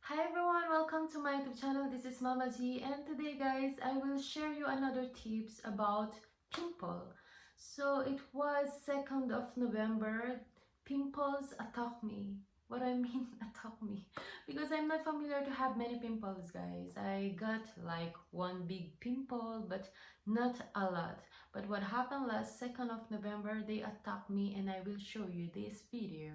Hi everyone, welcome to my YouTube channel. This is MamaG, and today guys I will share you another tips about pimple. So it was 2nd of November. Pimples attacked me. What I mean attack me, because I'm not familiar to have many pimples guys. I got like one big pimple but not a lot. But what happened last 2nd of November, they attacked me, and I will show you this video.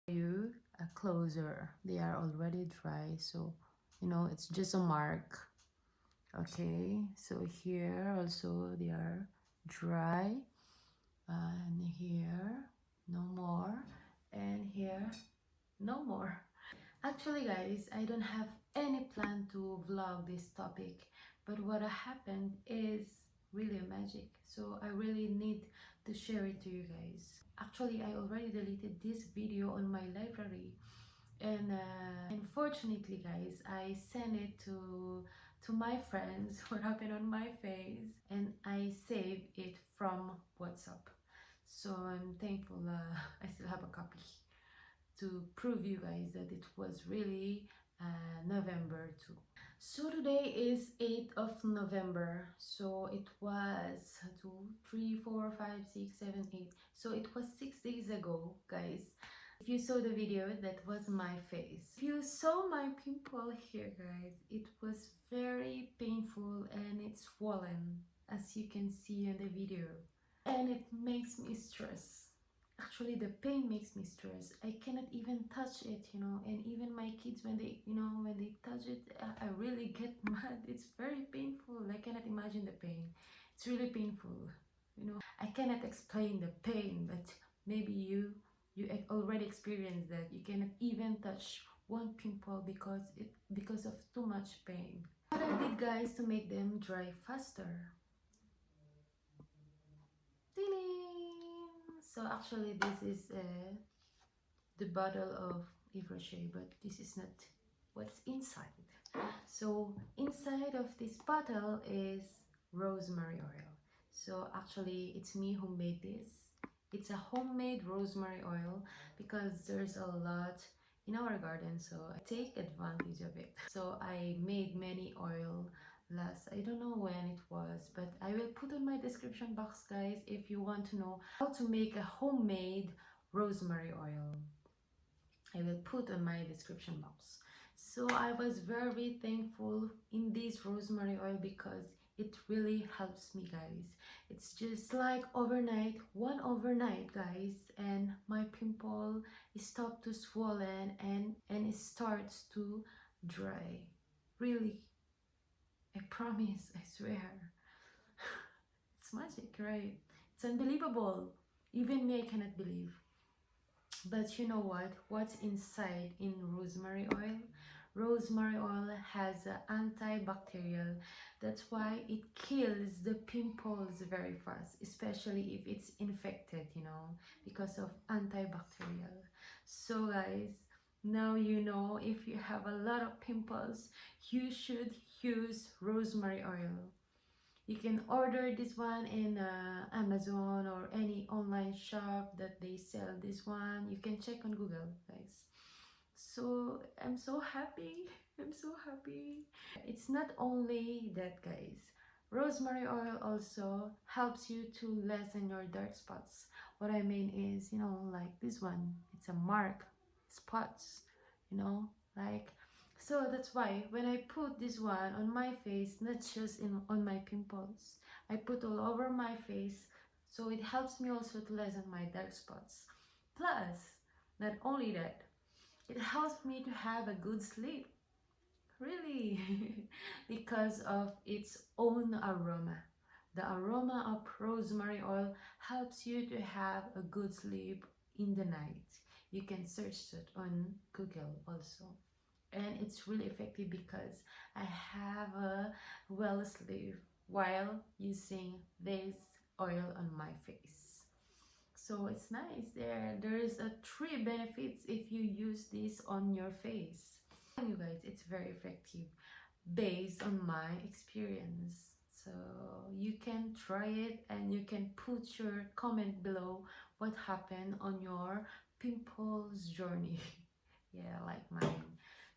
You a closer, they are already dry, so it's just a mark. Okay, so here also they are dry, and here no more, and here no more. Actually guys, I don't have any plan to vlog this topic, but what happened is really a magic, so I really need to share it to you guys. Actually, I already deleted this video on my library, and unfortunately guys, I sent it to my friends what happened on my face, and I saved it from WhatsApp. So I'm thankful I still have a copy to prove you guys that it was really November 2. So today is 8th of November. So it was 2, 3, 4, 5, 6, 7, 8. So it was 6 days ago, guys. If you saw the video, that was my face. If you saw my pimple here, guys, it was very painful and it's swollen, as you can see in the video. And it makes me stress. Actually, the pain makes me stress. I cannot even touch it, and even my kids, when they touch it, I really get mad. It's very painful. I cannot imagine the pain. It's really painful. I cannot explain the pain, but maybe you already experienced that. You cannot even touch one pimple because of too much pain. What I did guys to make them dry faster. So actually this is the bottle of Yves Rocher, but this is not what's inside. So inside of this bottle is rosemary oil. So actually it's me who made this. It's a homemade rosemary oil because there's a lot in our garden, so I take advantage of it. So I made many oil last, I don't know when it was, but I will put in my description box guys if you want to know how to make a homemade rosemary oil. I will put on my description box. So I was very thankful in this rosemary oil because it really helps me guys. It's just like one overnight guys, and my pimple stopped to swollen and it starts to dry. Really, I promise, I swear. It's magic, right? It's unbelievable. Even me, I cannot believe. But you know what? What's inside in rosemary oil? Rosemary oil has antibacterial. That's why it kills the pimples very fast, especially if it's infected, because of antibacterial. So guys, now you know, if you have a lot of pimples, you should use rosemary oil. You can order this one in Amazon or any online shop that they sell this one. You can check on Google, guys. So I'm so happy. I'm so happy. It's not only that, guys. Rosemary oil also helps you to lessen your dark spots. What I mean is, like this one. It's a mark, spots, like. So that's why when I put this one on my face, not just on my pimples, I put all over my face, so it helps me also to lessen my dark spots. Plus, not only that, it helps me to have a good sleep. Really, because of its own aroma. The aroma of rosemary oil helps you to have a good sleep in the night. You can search it on Google also. and it's really effective because I have a well sleep while using this oil on my face. So it's nice. There's a 3 benefits if you use this on your face. You guys, it's very effective based on my experience. So you can try it and you can put your comment below what happened on your pimples journey. Yeah, like mine.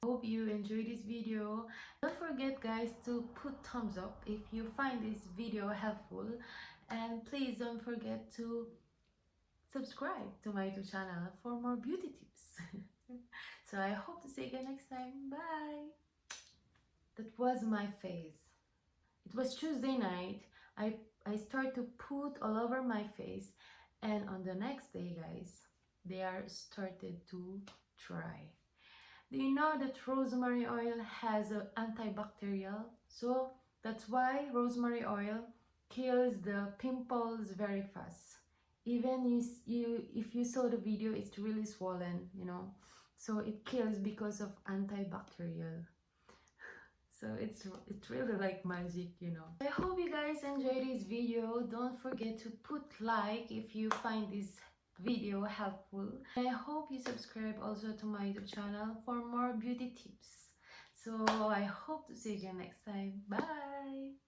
Hope you enjoyed this video. Don't forget guys to put thumbs up if you find this video helpful, and please don't forget to subscribe to my YouTube channel for more beauty tips. So I hope to see you again next time. Bye. That was my face. It was Tuesday night. I started to put all over my face, and on the next day guys, they are started to dry. Do you know that rosemary oil has an antibacterial? So that's why rosemary oil kills the pimples very fast. Even if you saw the video, it's really swollen, you know. So it kills because of antibacterial. So it's really like magic, you know. I hope you guys enjoyed this video. Don't forget to put like if you find this video helpful. I hope you subscribe also to my YouTube channel for more beauty tips. So I hope to see you again next time. Bye.